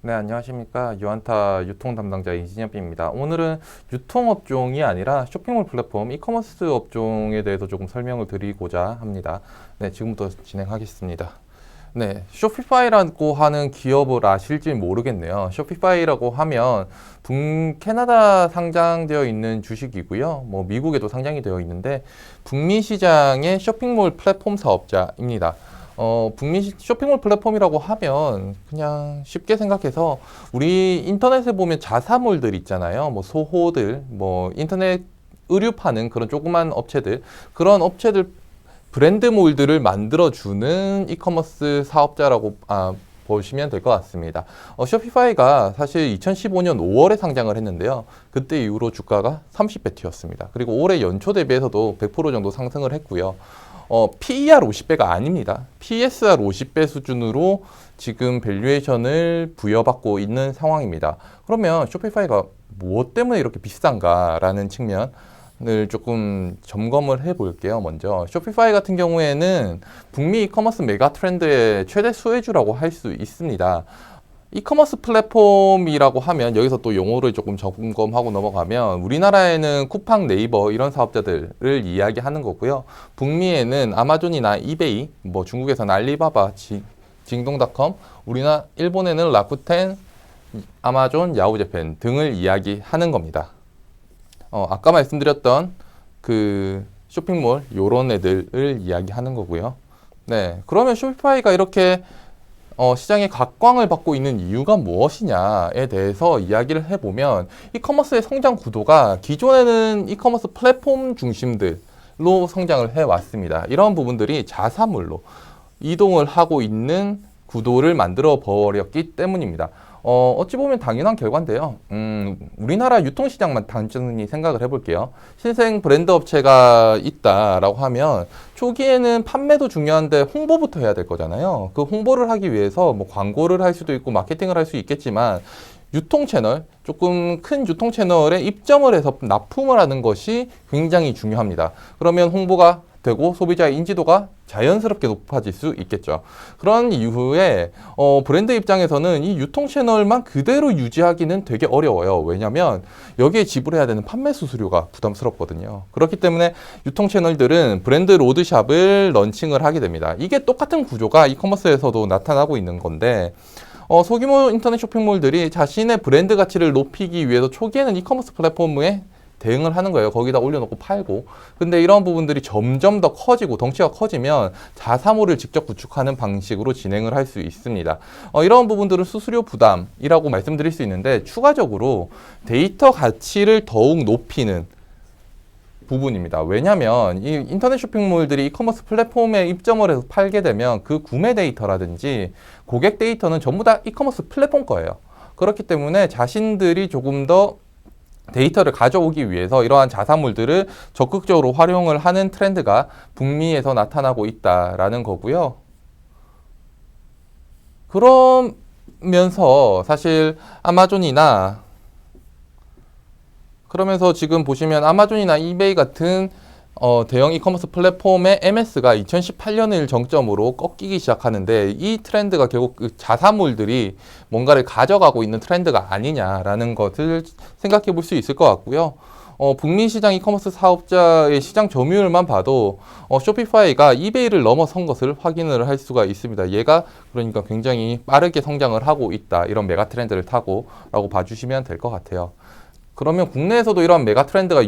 네, 안녕하십니까. 유한타 유통 담당자 이진엽입니다. 오늘은 유통업종이 아니라 쇼핑몰 플랫폼 이커머스 업종에 대해서 조금 설명을 드리고자 합니다. 네, 지금부터 진행하겠습니다. 네, 쇼피파이라고 하는 기업을 아실지 모르겠네요. 쇼피파이라고 하면 캐나다 상장되어 있는 주식이고요. 뭐 미국에도 상장이 되어 있는데 북미 시장의 쇼핑몰 플랫폼 사업자입니다. 북미 쇼핑몰 플랫폼이라고 하면 그냥 쉽게 생각해서 우리 인터넷에 보면 자사몰들 있잖아요. 뭐 소호들, 뭐 인터넷 의류 파는 그런 조그만 업체들, 그런 업체들 브랜드몰들을 만들어주는 이커머스 사업자라고 보시면 될 것 같습니다. 쇼피파이가 사실 2015년 5월에 상장을 했는데요. 그때 이후로 주가가 30배 튀었습니다. 그리고 올해 연초 대비해서도 100% 정도 상승을 했고요. PER 50배가 아닙니다. PSR 50배 수준으로 지금 밸류에이션을 부여받고 있는 상황입니다. 그러면 쇼피파이가 무엇 때문에 이렇게 비싼가라는 측면을 조금 점검을 해볼게요. 먼저 쇼피파이 같은 경우에는 북미 이커머스 메가 트렌드의 최대 수혜주라고 할 수 있습니다. 이커머스 플랫폼이라고 하면 여기서 또 용어를 조금 점검하고 넘어가면 우리나라에는 쿠팡, 네이버 이런 사업자들을 이야기하는 거고요. 북미에는 아마존이나 이베이, 뭐 중국에서는 알리바바, 징동닷컴, 일본에는 라쿠텐, 아마존, 야후제팬 등을 이야기하는 겁니다. 아까 말씀드렸던 그 쇼핑몰 요런 애들을 이야기하는 거고요. 네, 그러면 쇼피파이가 이렇게 시장에 각광을 받고 있는 이유가 무엇이냐에 대해서 이야기를 해보면 이커머스의 성장 구도가 기존에는 이커머스 플랫폼 중심들로 성장을 해왔습니다. 이런 부분들이 자사몰로 이동을 하고 있는 구도를 만들어 버렸기 때문입니다. 어찌 보면 당연한 결과인데요. 우리나라 유통시장만 단순히 생각을 해볼게요. 신생 브랜드 업체가 있다라고 하면 초기에는 판매도 중요한데 홍보부터 해야 될 거잖아요. 그 홍보를 하기 위해서 뭐 광고를 할 수도 있고 마케팅을 할 수 있겠지만 유통 채널, 조금 큰 유통 채널에 입점을 해서 납품을 하는 것이 굉장히 중요합니다. 그러면 홍보가 되고 소비자의 인지도가 자연스럽게 높아질 수 있겠죠. 그런 이후에 브랜드 입장에서는 이 유통 채널만 그대로 유지하기는 되게 어려워요. 왜냐하면 여기에 지불해야 되는 판매 수수료가 부담스럽거든요. 그렇기 때문에 유통 채널들은 브랜드 로드샵을 런칭을 하게 됩니다. 이게 똑같은 구조가 이커머스에서도 나타나고 있는 건데 소규모 인터넷 쇼핑몰들이 자신의 브랜드 가치를 높이기 위해서 초기에는 이커머스 플랫폼에 대응을 하는 거예요. 거기다 올려놓고 팔고. 근데 이런 부분들이 점점 더 커지고 덩치가 커지면 자사몰을 직접 구축하는 방식으로 진행을 할 수 있습니다. 이런 부분들은 수수료 부담이라고 말씀드릴 수 있는데 추가적으로 데이터 가치를 더욱 높이는 부분입니다. 왜냐하면 이 인터넷 쇼핑몰들이 이커머스 플랫폼에 입점을 해서 팔게 되면 그 구매 데이터라든지 고객 데이터는 전부 다 이커머스 플랫폼 거예요. 그렇기 때문에 자신들이 조금 더 데이터를 가져오기 위해서 이러한 자사몰들을 적극적으로 활용을 하는 트렌드가 북미에서 나타나고 있다라는 거고요. 그러면서 사실 그러면서 지금 보시면 아마존이나 이베이 같은 대형 이커머스 플랫폼의 MS가 2018년을 정점으로 꺾이기 시작하는데 이 트렌드가 결국 그 자사몰들이 뭔가를 가져가고 있는 트렌드가 아니냐라는 것을 생각해 볼 수 있을 것 같고요. 북미 시장 이커머스 사업자의 시장 점유율만 봐도 쇼피파이가 이베이를 넘어선 것을 확인을 할 수가 있습니다. 얘가 그러니까 굉장히 빠르게 성장을 하고 있다. 이런 메가 트렌드를 타고 라고 봐주시면 될 것 같아요. 그러면 국내에서도 이런 메가 트렌드가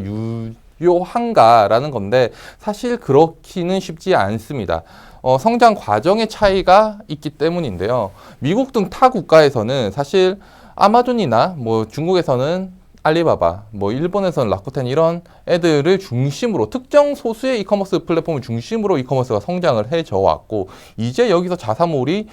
유효한가라는 건데 사실 그렇기는 쉽지 않습니다. 성장 과정의 차이가 있기 때문인데요. 미국 등 타 국가에서는 사실 아마존이나 뭐 중국에서는 알리바바, 뭐 일본에서는 라쿠텐 이런 애들을 중심으로 특정 소수의 이커머스 플랫폼을 중심으로 이커머스가 성장을 해져 왔고 이제 여기서 자사몰이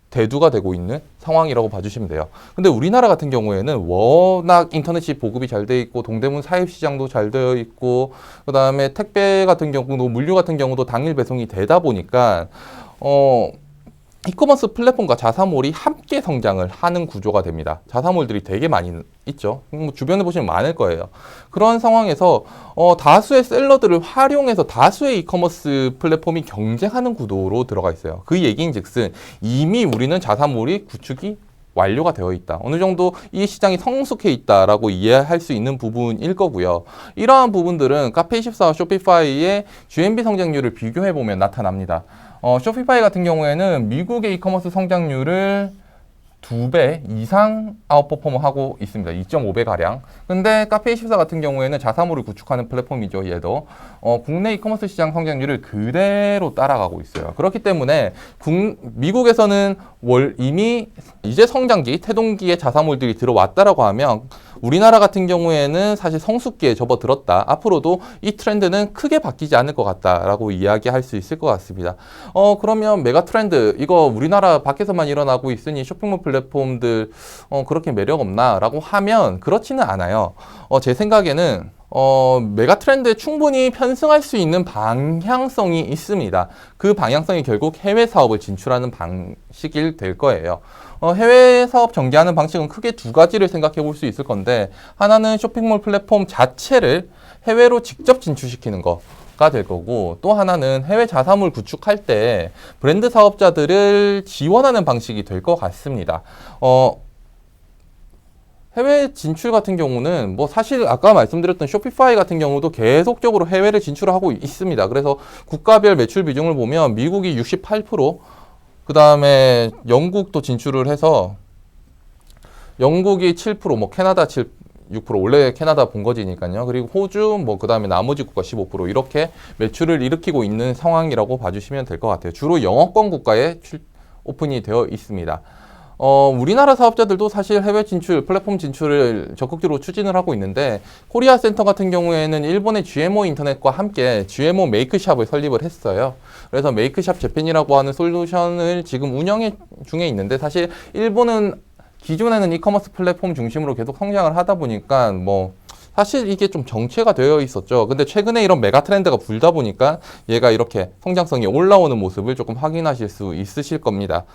대두가 되고 있는 상황이라고 봐주시면 돼요. 근데 우리나라 같은 경우에는 워낙 인터넷이 보급이 잘 돼 있고 동대문 사입시장도 잘 되어 있고 그 다음에 택배 같은 경우도 물류 같은 경우도 당일 배송이 되다 보니까 이커머스 플랫폼과 자사몰이 함께 성장을 하는 구조가 됩니다. 자사몰들이 되게 많이 있죠. 뭐 주변에 보시면 많을 거예요. 그런 상황에서 다수의 셀러들을 활용해서 다수의 이커머스 플랫폼이 경쟁하는 구도로 들어가 있어요. 그 얘기인 즉슨 이미 우리는 자사몰이 구축이 완료가 되어 있다. 어느 정도 이 시장이 성숙해 있다라고 이해할 수 있는 부분일 거고요. 이러한 부분들은 카페24와 쇼피파이의 GMV 성장률을 비교해 보면 나타납니다. 쇼피파이 같은 경우에는 미국의 이커머스 성장률을 2배 이상 아웃퍼폼하고 있습니다. 2.5배 가량. 근데 카페24 같은 경우에는 자사몰을 구축하는 플랫폼이죠. 얘도 국내 이커머스 시장 성장률을 그대로 따라가고 있어요. 그렇기 때문에 미국에서는 이미 이제 성장기, 태동기의 자사몰들이 들어왔다라고 하면 우리나라 같은 경우에는 사실 성숙기에 접어들었다. 앞으로도 이 트렌드는 크게 바뀌지 않을 것 같다라고 이야기할 수 있을 것 같습니다. 그러면 메가 트렌드 이거 우리나라 밖에서만 일어나고 있으니 쇼핑몰 플랫폼들 그렇게 매력 없나? 라고 하면 그렇지는 않아요. 제 생각에는 메가 트렌드에 충분히 편승할 수 있는 방향성이 있습니다. 그 방향성이 결국 해외 사업을 진출하는 방식이 될 거예요. 해외 사업 전개하는 방식은 크게 두 가지를 생각해 볼 수 있을 건데, 하나는 쇼핑몰 플랫폼 자체를 해외로 직접 진출시키는 거가 될 거고, 또 하나는 해외 자사몰 구축할 때 브랜드 사업자들을 지원하는 방식이 될 것 같습니다. 해외 진출 같은 경우는 뭐 사실 아까 말씀드렸던 쇼피파이 같은 경우도 계속적으로 해외를 진출하고 있습니다. 그래서 국가별 매출 비중을 보면 미국이 68%, 그 다음에 영국도 진출을 해서 영국이 7%, 뭐 캐나다 6%, 원래 캐나다 본거지니까요. 그리고 호주, 뭐 그 다음에 나머지 국가 15% 이렇게 매출을 일으키고 있는 상황이라고 봐주시면 될 것 같아요. 주로 영어권 국가에 오픈이 되어 있습니다. 우리나라 사업자들도 사실 해외 진출, 플랫폼 진출을 적극적으로 추진을 하고 있는데, 코리아 센터 같은 경우에는 일본의 GMO 인터넷과 함께 GMO 메이크샵을 설립을 했어요. 그래서 메이크샵 재팬이라고 하는 솔루션을 지금 운영 중에 있는데, 사실 일본은 기존에는 이커머스 플랫폼 중심으로 계속 성장을 하다 보니까 사실 이게 좀 정체가 되어 있었죠. 근데 최근에 이런 메가 트렌드가 불다 보니까 얘가 이렇게 성장성이 올라오는 모습을 조금 확인하실 수 있으실 겁니다.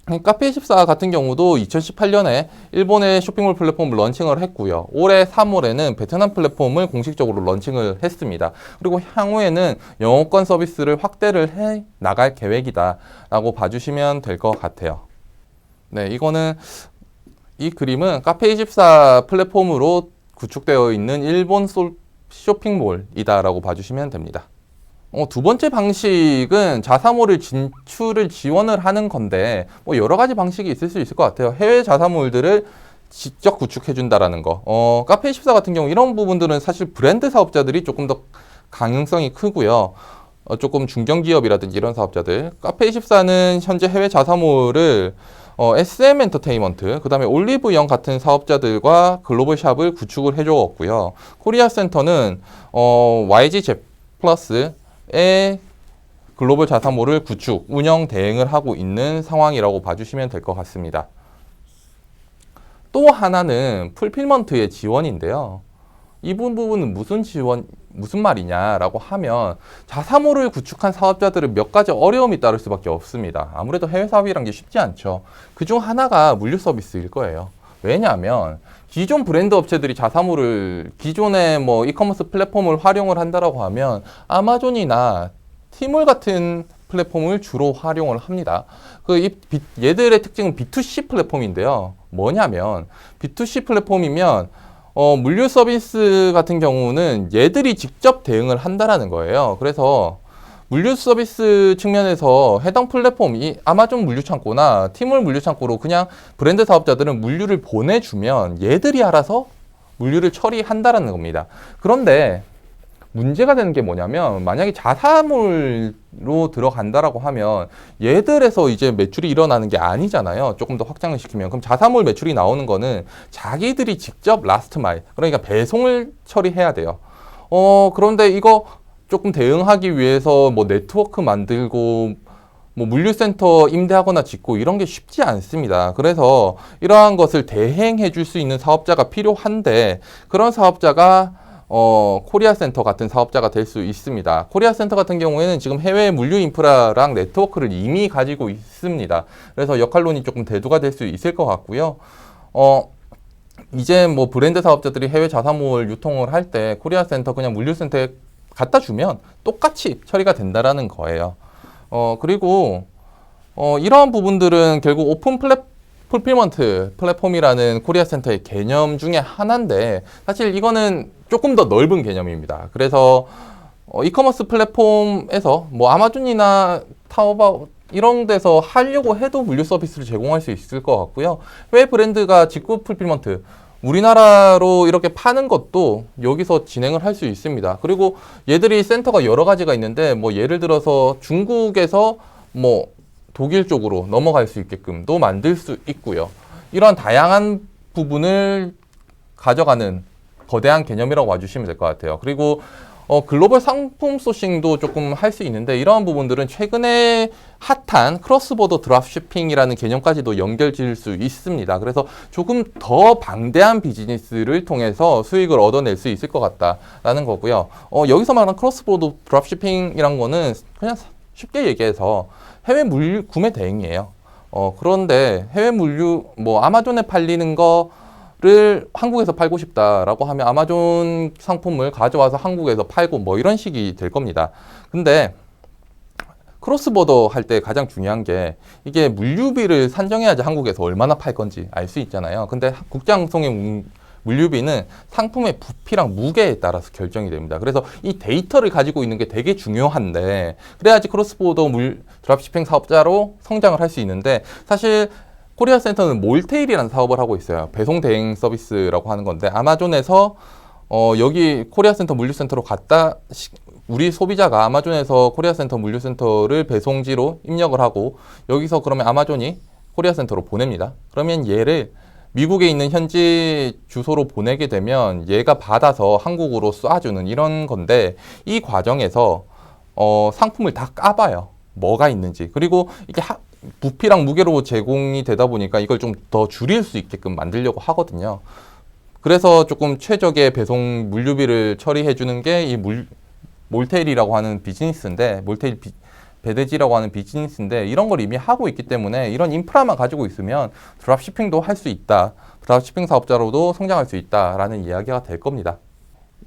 카페24 같은 경우도 2018년에 일본의 쇼핑몰 플랫폼을 런칭을 했고요. 올해 3월에는 베트남 플랫폼을 공식적으로 런칭을 했습니다. 그리고 향후에는 영어권 서비스를 확대를 해 나갈 계획이다 라고 봐주시면 될 것 같아요. 네, 이 그림은 카페24 플랫폼으로 구축되어 있는 일본 쇼핑몰이다 라고 봐주시면 됩니다. 두 번째 방식은 자사몰을 진출을 지원을 하는 건데, 여러 가지 방식이 있을 수 있을 것 같아요. 해외 자사몰들을 직접 구축해준다라는 거. 카페24 같은 경우 이런 부분들은 사실 브랜드 사업자들이 조금 더 가능성이 크고요. 조금 중견기업이라든지 이런 사업자들. 카페24는 현재 해외 자사몰을 SM 엔터테인먼트, 그 다음에 올리브영 같은 사업자들과 글로벌 샵을 구축을 해주었고요. 코리아 센터는 YG 제 플러스의 글로벌 자사몰을 구축, 운영, 대행을 하고 있는 상황이라고 봐주시면 될 것 같습니다. 또 하나는 풀필먼트의 지원인데요. 이 부분은 무슨 말이냐라고 하면, 자사몰을 구축한 사업자들은 몇 가지 어려움이 따를 수밖에 없습니다. 아무래도 해외 사업이란 게 쉽지 않죠. 그중 하나가 물류 서비스일 거예요. 왜냐하면 기존 브랜드 업체들이 자사몰을 기존의 이커머스 플랫폼을 활용을 한다라고 하면 아마존이나 티몰 같은 플랫폼을 주로 활용을 합니다. 얘들의 특징은 B2C 플랫폼인데요. 뭐냐면 B2C 플랫폼이면 물류 서비스 같은 경우는 얘들이 직접 대응을 한다라는 거예요. 그래서 물류 서비스 측면에서 해당 플랫폼이 아마존 물류창고나 티몰 물류창고로 그냥 브랜드 사업자들은 물류를 보내주면 얘들이 알아서 물류를 처리한다라는 겁니다. 그런데 문제가 되는 게 뭐냐면, 만약에 자사몰로 들어간다라고 하면 얘들에서 이제 매출이 일어나는 게 아니잖아요. 조금 더 확장을 시키면. 그럼 자사몰 매출이 나오는 거는 자기들이 직접 라스트 마일, 그러니까 배송을 처리해야 돼요. 그런데 이거 조금 대응하기 위해서 네트워크 만들고 물류센터 임대하거나 짓고 이런 게 쉽지 않습니다. 그래서 이러한 것을 대행해 줄 수 있는 사업자가 필요한데, 그런 사업자가 코리아 센터 같은 사업자가 될 수 있습니다. 코리아 센터 같은 경우에는 지금 해외 물류 인프라랑 네트워크를 이미 가지고 있습니다. 그래서 역할론이 조금 대두가 될 수 있을 것 같고요. 이제 브랜드 사업자들이 해외 자사몰 유통을 할 때 코리아 센터 그냥 물류센터에 갖다 주면 똑같이 처리가 된다라는 거예요. 그리고 이러한 부분들은 결국 오픈 풀필먼트 플랫폼이라는 코리아 센터의 개념 중에 하나인데 사실 이거는 조금 더 넓은 개념입니다. 그래서 이커머스 플랫폼에서 뭐 아마존이나 타오바오 이런 데서 하려고 해도 물류 서비스를 제공할 수 있을 것 같고요. 해외 브랜드가 직구 풀필먼트 우리나라로 이렇게 파는 것도 여기서 진행을 할 수 있습니다. 그리고 얘들이 센터가 여러 가지가 있는데 뭐 예를 들어서 중국에서 뭐 독일 쪽으로 넘어갈 수 있게끔도 만들 수 있고요. 이런 다양한 부분을 가져가는 거대한 개념이라고 봐주시면 될 것 같아요. 그리고 글로벌 상품 소싱도 조금 할 수 있는데 이러한 부분들은 최근에 핫한 크로스보더 드랍시핑이라는 개념까지도 연결질 수 있습니다. 그래서 조금 더 방대한 비즈니스를 통해서 수익을 얻어낼 수 있을 것 같다라는 거고요. 여기서 말하는 크로스보더 드랍시핑이란 거는 그냥 쉽게 얘기해서 해외 물류 구매 대행이에요. 그런데 해외 물류 뭐 아마존에 팔리는 거를 한국에서 팔고 싶다라고 하면 아마존 상품을 가져와서 한국에서 팔고 뭐 이런 식이 될 겁니다. 근데 크로스보더 할 때 가장 중요한 게 이게 물류비를 산정해야지 한국에서 얼마나 팔 건지 알 수 있잖아요. 근데 국제항공의 물류비는 상품의 부피랑 무게에 따라서 결정이 됩니다. 그래서 이 데이터를 가지고 있는 게 되게 중요한데 그래야지 크로스보더 드랍시핑 사업자로 성장을 할 수 있는데 사실 코리아 센터는 몰테일이라는 사업을 하고 있어요. 배송 대행 서비스라고 하는 건데 아마존에서 여기 코리아 센터 물류센터로 갔다 우리 소비자가 아마존에서 코리아 센터 물류센터를 배송지로 입력을 하고 여기서 그러면 아마존이 코리아 센터로 보냅니다. 그러면 얘를 미국에 있는 현지 주소로 보내게 되면 얘가 받아서 한국으로 쏴주는 이런 건데 이 과정에서 상품을 다 까봐요. 뭐가 있는지. 그리고 이게 부피랑 무게로 제공이 되다 보니까 이걸 좀 더 줄일 수 있게끔 만들려고 하거든요. 그래서 조금 최적의 배송 물류비를 처리해 주는 게 이 몰테일이라고 하는 비즈니스인데 몰테일 배대지라고 하는 비즈니스인데 이런 걸 이미 하고 있기 때문에 이런 인프라만 가지고 있으면 드랍시핑도 할 수 있다. 드랍시핑 사업자로도 성장할 수 있다라는 이야기가 될 겁니다.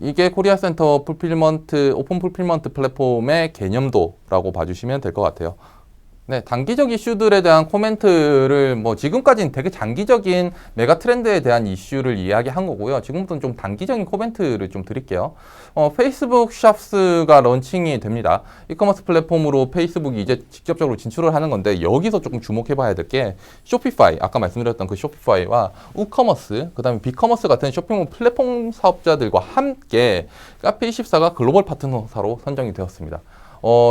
이게 코리아 센터 풀필먼트, 오픈 풀필먼트 플랫폼의 개념도라고 봐주시면 될 것 같아요. 네, 단기적 이슈들에 대한 코멘트를 뭐 지금까지는 되게 장기적인 메가 트렌드에 대한 이슈를 이야기한 거고요. 지금부터는 좀 단기적인 코멘트를 좀 드릴게요. 페이스북 샵스가 런칭이 됩니다. 이커머스 플랫폼으로 페이스북이 이제 직접적으로 진출을 하는 건데 여기서 조금 주목해 봐야 될 게 쇼피파이, 아까 말씀드렸던 그 쇼피파이와 우커머스, 그 다음에 비커머스 같은 쇼핑몰 플랫폼 사업자들과 함께 카페24가 글로벌 파트너사로 선정이 되었습니다.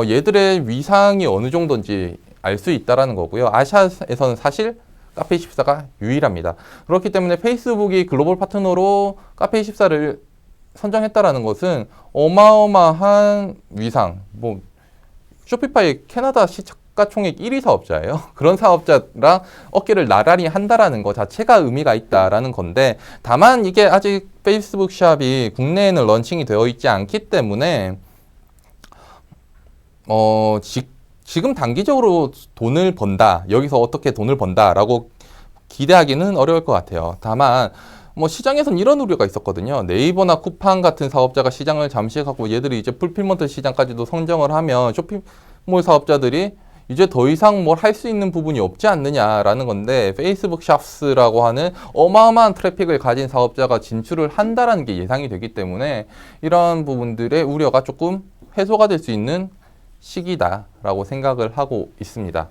얘들의 위상이 어느 정도인지 알 수 있다라는 거고요. 아시아에서는 사실 카페24가 유일합니다. 그렇기 때문에 페이스북이 글로벌 파트너로 카페24를 선정했다라는 것은 어마어마한 위상. 뭐 쇼피파이 캐나다 시가총액 1위 사업자예요. 그런 사업자랑 어깨를 나란히 한다라는 것 자체가 의미가 있다라는 건데 다만 이게 아직 페이스북 샵이 국내에는 런칭이 되어 있지 않기 때문에 지금 단기적으로 돈을 번다, 여기서 어떻게 돈을 번다라고 기대하기는 어려울 것 같아요. 다만 뭐 시장에선 이런 우려가 있었거든요. 네이버나 쿠팡 같은 사업자가 시장을 잠식하고 얘들이 이제 풀필먼트 시장까지도 성장을 하면 쇼핑몰 사업자들이 이제 더 이상 뭘 할 수 있는 부분이 없지 않느냐라는 건데 페이스북 샵스라고 하는 어마어마한 트래픽을 가진 사업자가 진출을 한다라는 게 예상이 되기 때문에 이런 부분들의 우려가 조금 해소가 될 수 있는 시기다라고 생각을 하고 있습니다.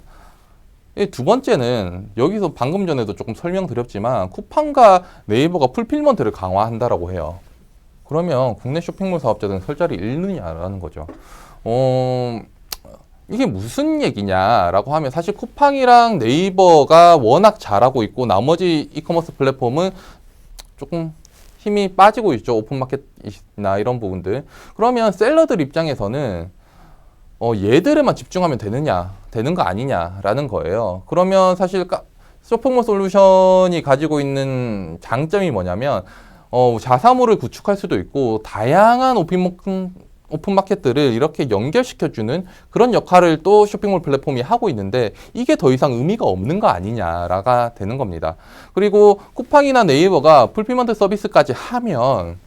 두 번째는 여기서 방금 전에도 조금 설명드렸지만 쿠팡과 네이버가 풀필먼트를 강화한다라고 해요. 그러면 국내 쇼핑몰 사업자들은 설 자리 잃느냐라는 거죠. 이게 무슨 얘기냐라고 하면 사실 쿠팡이랑 네이버가 워낙 잘하고 있고 나머지 이커머스 플랫폼은 조금 힘이 빠지고 있죠. 오픈마켓이나 이런 부분들. 그러면 셀러들 입장에서는 얘들에만 집중하면 되는 거 아니냐라는 거예요. 그러면 사실 쇼핑몰 솔루션이 가지고 있는 장점이 뭐냐면 자사몰을 구축할 수도 있고 다양한 오픈마켓들을 이렇게 연결시켜주는 그런 역할을 또 쇼핑몰 플랫폼이 하고 있는데 이게 더 이상 의미가 없는 거 아니냐라가 되는 겁니다. 그리고 쿠팡이나 네이버가 풀필먼트 서비스까지 하면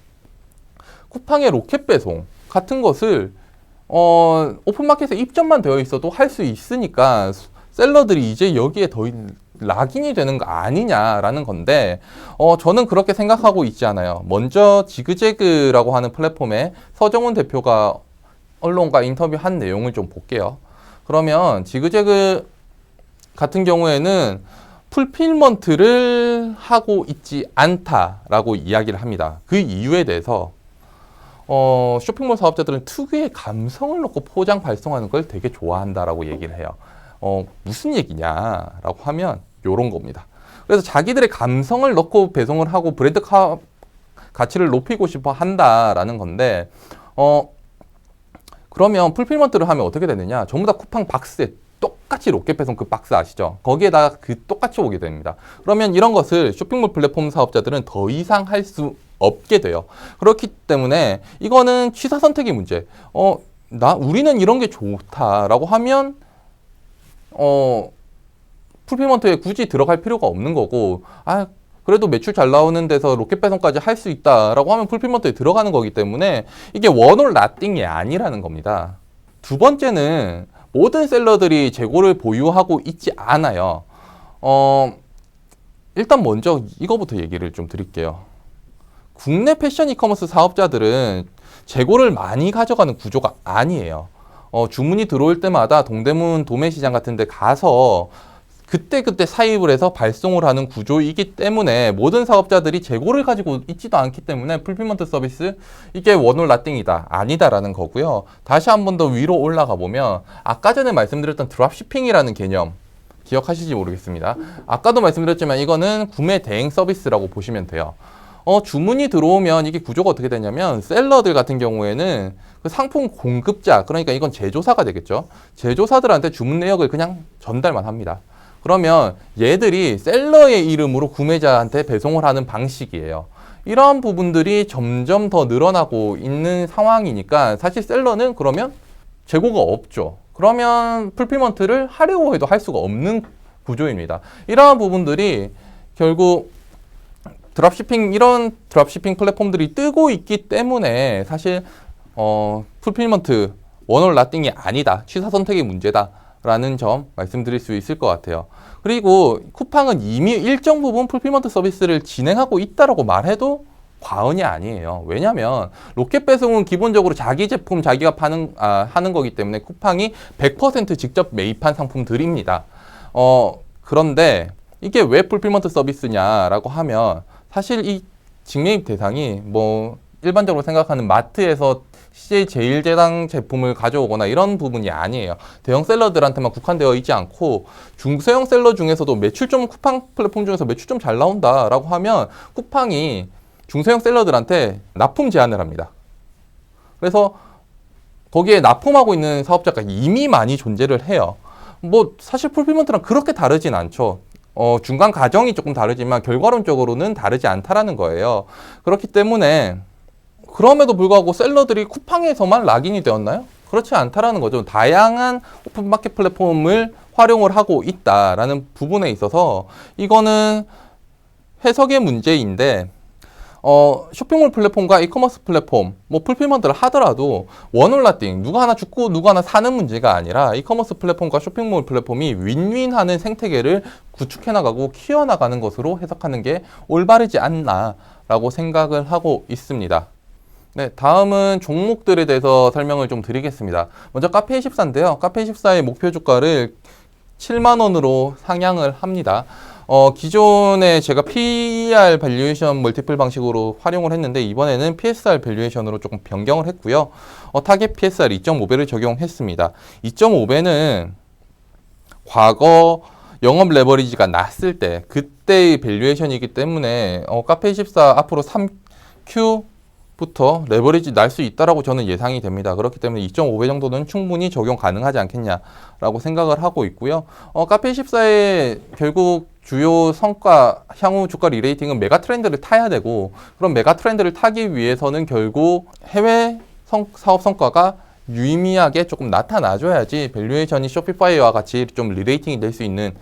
쿠팡의 로켓 배송 같은 것을 오픈마켓에 입점만 되어 있어도 할 수 있으니까 셀러들이 이제 여기에 더 락인이 되는 거 아니냐라는 건데, 저는 그렇게 생각하고 있지 않아요. 먼저 지그재그라고 하는 플랫폼에 서정훈 대표가 언론과 인터뷰한 내용을 좀 볼게요. 그러면 지그재그 같은 경우에는 풀필먼트를 하고 있지 않다라고 이야기를 합니다. 그 이유에 대해서 쇼핑몰 사업자들은 특유의 감성을 넣고 포장 발송하는 걸 되게 좋아한다라고 얘기를 해요. 무슨 얘기냐라고 하면 이런 겁니다. 그래서 자기들의 감성을 넣고 배송을 하고 브랜드 가치를 높이고 싶어 한다라는 건데, 그러면 풀필먼트를 하면 어떻게 되느냐? 전부 다 쿠팡 박스에 똑같이 로켓 배송 그 박스 아시죠? 거기에다가 그 똑같이 오게 됩니다. 그러면 이런 것을 쇼핑몰 플랫폼 사업자들은 더 이상 할 수 없게 돼요. 그렇기 때문에 이거는 취사 선택의 문제. 우리는 이런 게 좋다라고 하면 풀필먼트에 굳이 들어갈 필요가 없는 거고, 그래도 매출 잘 나오는 데서 로켓 배송까지 할 수 있다라고 하면 풀필먼트에 들어가는 거기 때문에 이게 원홀 나띵이 아니라는 겁니다. 두 번째는 모든 셀러들이 재고를 보유하고 있지 않아요. 일단 먼저 이거부터 얘기를 좀 드릴게요. 국내 패션 이커머스 사업자들은 재고를 많이 가져가는 구조가 아니에요. 주문이 들어올 때마다 동대문 도매시장 같은 데 가서 그때그때 사입을 해서 발송을 하는 구조이기 때문에 모든 사업자들이 재고를 가지고 있지도 않기 때문에 풀필먼트 서비스 이게 원홀 나띵이다 아니다라는 거고요. 다시 한 번 더 위로 올라가 보면 아까 전에 말씀드렸던 드랍시핑이라는 개념 기억하실지 모르겠습니다. 아까도 말씀드렸지만 이거는 구매 대행 서비스라고 보시면 돼요. 주문이 들어오면 이게 구조가 어떻게 되냐면 셀러들 같은 경우에는 그 상품 공급자, 그러니까 이건 제조사가 되겠죠. 제조사들한테 주문 내역을 그냥 전달만 합니다. 그러면 얘들이 셀러의 이름으로 구매자한테 배송을 하는 방식이에요. 이러한 부분들이 점점 더 늘어나고 있는 상황이니까 사실 셀러는 그러면 재고가 없죠. 그러면 풀필먼트를 하려고 해도 할 수가 없는 구조입니다. 이러한 부분들이 결국 이런 드랍시핑 플랫폼들이 뜨고 있기 때문에 사실 풀필먼트 원홀 나띵이 아니다. 취사 선택의 문제다. 라는 점 말씀드릴 수 있을 것 같아요. 그리고 쿠팡은 이미 일정 부분 풀필먼트 서비스를 진행하고 있다라고 말해도 과언이 아니에요. 왜냐하면 로켓 배송은 기본적으로 자기 제품 자기가 하는 거기 때문에 쿠팡이 100% 직접 매입한 상품들입니다. 그런데 이게 왜 풀필먼트 서비스냐라고 하면 사실 이 직매입 대상이 뭐 일반적으로 생각하는 마트에서 CJ 제일제당 제품을 가져오거나 이런 부분이 아니에요. 대형 셀러들한테만 국한되어 있지 않고 중소형 셀러 중에서도 매출 좀 쿠팡 플랫폼 중에서 매출 좀 잘 나온다라고 하면 쿠팡이 중소형 셀러들한테 납품 제한을 합니다. 그래서 거기에 납품하고 있는 사업자가 이미 많이 존재를 해요. 뭐 사실 풀필먼트랑 그렇게 다르진 않죠. 중간 과정이 조금 다르지만 결과론적으로는 다르지 않다라는 거예요. 그렇기 때문에 그럼에도 불구하고 셀러들이 쿠팡에서만 락인이 되었나요? 그렇지 않다라는 거죠. 다양한 오픈마켓 플랫폼을 활용을 하고 있다라는 부분에 있어서 이거는 해석의 문제인데 쇼핑몰 플랫폼과 이커머스 플랫폼, 뭐 풀필먼트를 하더라도 원홀 나띵, 누가 하나 죽고 누가 하나 사는 문제가 아니라 이커머스 플랫폼과 쇼핑몰 플랫폼이 윈윈하는 생태계를 구축해 나가고 키워나가는 것으로 해석하는 게 올바르지 않나라고 생각을 하고 있습니다. 네, 다음은 종목들에 대해서 설명을 좀 드리겠습니다. 먼저 카페24인데요. 카페24의 목표 주가를 7만 원으로 상향을 합니다. 기존에 제가 PER 밸류에이션 멀티플 방식으로 활용을 했는데 이번에는 PSR 밸류에이션으로 조금 변경을 했고요. 타겟 PSR 2.5배를 적용했습니다. 2.5배는 과거 영업 레버리지가 났을 때 그때의 밸류에이션이기 때문에 카페24 앞으로 3Q 부터 레버리지 날 수 있다라고 저는 예상이 됩니다. 그렇기 때문에 2.5배 정도는 충분히 적용 가능하지 않겠냐라고 생각을 하고 있고요. 카페24의 결국 주요 성과, 향후 주가 리레이팅은 메가 트렌드를 타야 되고, 그럼 메가 트렌드를 타기 위해서는 결국 해외 사업 성과가 유의미하게 조금 나타나줘야지 밸류에이션이 쇼피파이와 같이 좀 리레이팅이 될 수 있는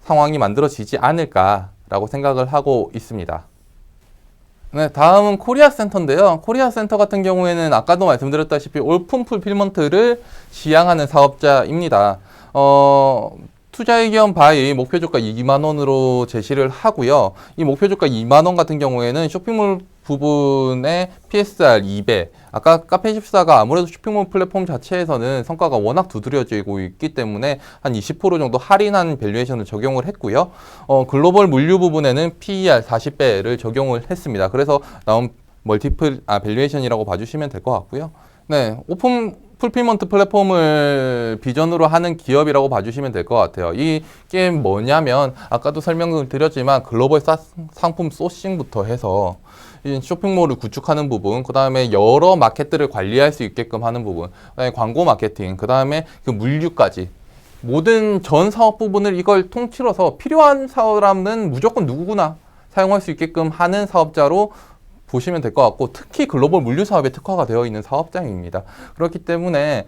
상황이 만들어지지 않을까라고 생각을 하고 있습니다. 네, 다음은 코리아 센터인데요. 코리아 센터 같은 경우에는 아까도 말씀드렸다시피 오픈 풀필먼트를 지향하는 사업자입니다. 투자의견 바이 목표주가 2만 원으로 제시를 하고요. 이 목표주가 2만 원 같은 경우에는 쇼핑몰 부분의 PSR 2배. 아까 카페14가 아무래도 쇼핑몰 플랫폼 자체에서는 성과가 워낙 두드려지고 있기 때문에 한 20% 정도 할인한 밸류에이션을 적용을 했고요. 글로벌 물류 부분에는 PER 40배를 적용을 했습니다. 그래서 나온 밸류에이션이라고 봐주시면 될 것 같고요. 네, 오픈 풀필먼트 플랫폼을 비전으로 하는 기업이라고 봐주시면 될 것 같아요. 이게 뭐냐면 아까도 설명을 드렸지만 글로벌 상품 소싱부터 해서 쇼핑몰을 구축하는 부분, 그 다음에 여러 마켓들을 관리할 수 있게끔 하는 부분, 그다음에 광고 마케팅, 그 다음에 그 물류까지 모든 전 사업 부분을 이걸 통틀어서 필요한 사람은 무조건 누구나 사용할 수 있게끔 하는 사업자로 보시면 될 것 같고, 특히 글로벌 물류 사업에 특화가 되어 있는 사업장입니다. 그렇기 때문에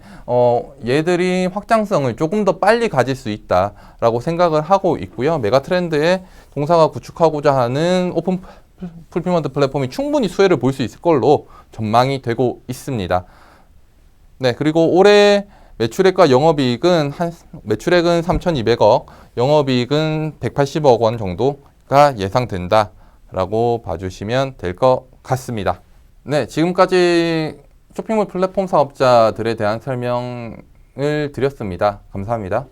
얘들이 확장성을 조금 더 빨리 가질 수 있다라고 생각을 하고 있고요. 메가트렌드에 동사가 구축하고자 하는 오픈 풀필먼트 플랫폼이 충분히 수혜를 볼 수 있을 걸로 전망이 되고 있습니다. 네, 그리고 올해 매출액과 영업이익은 매출액은 3,200억, 영업이익은 180억 원 정도가 예상된다라고 봐주시면 될 것 같습니다. 네, 지금까지 쇼핑몰 플랫폼 사업자들에 대한 설명을 드렸습니다. 감사합니다.